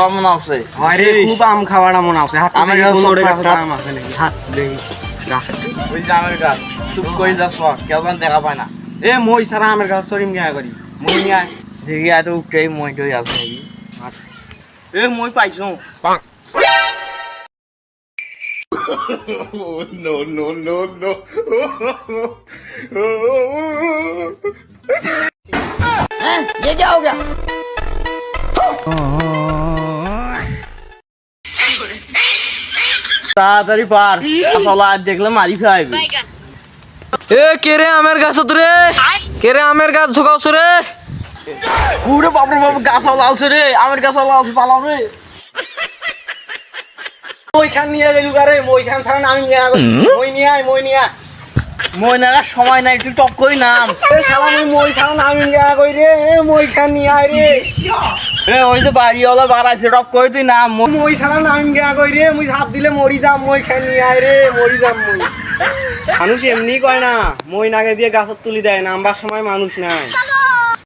খাওয়া মনে আছে আরে খুব আম খাওয়াটা মনে আছে হাত আমার আমার গাছে গাছে আম আছে নাকি হাত দেখি গাছ ওই যে আমের গাছ চুপ করে যাস কেউ যেন দেখা পায় না এ মই ছাড়া আমের গাছ চরিম গিয়া করি মই নিয়ে আয় দেখি এত উঠেই মই টই আছে নাকি এ মই পাইছো ये क्या हो गया? তাড়াতাড়ি পার আসলে আজ দেখলে মারি খাইবে এ কে রে আমের গাছ রে কে রে আমের গাছ ঝোকাওছ রে পুরো বাপরে বাপ গাছ লালছে রে আমের গাছ লালছে পালাও রে মই খান নিয়ে গেলু গারে মই খান ছাড়া আমি নিয়ে আয় মই নিয়ে আয় মই নিয়ে আয় মই নাগার সময় নাই একটু টপ করি নাম এ শালা মই ছাড়া আমি নিয়ে আয় কই রে এ মই খান নিয়ে আয় রে এ ওই যে বাড়িওয়ালা বাড়াইছে টপ করে তুই নাম মই ছাড়া আমি নিয়ে আয় কই রে মুই ঝাপ দিলে মরি যাম মই খান নিয়ে আয় রে মরি যাম মই মানুষ এমনি কয় না মই নাগে দিয়ে গাছত তুলি দেয় নামবার সময় মানুষ নাই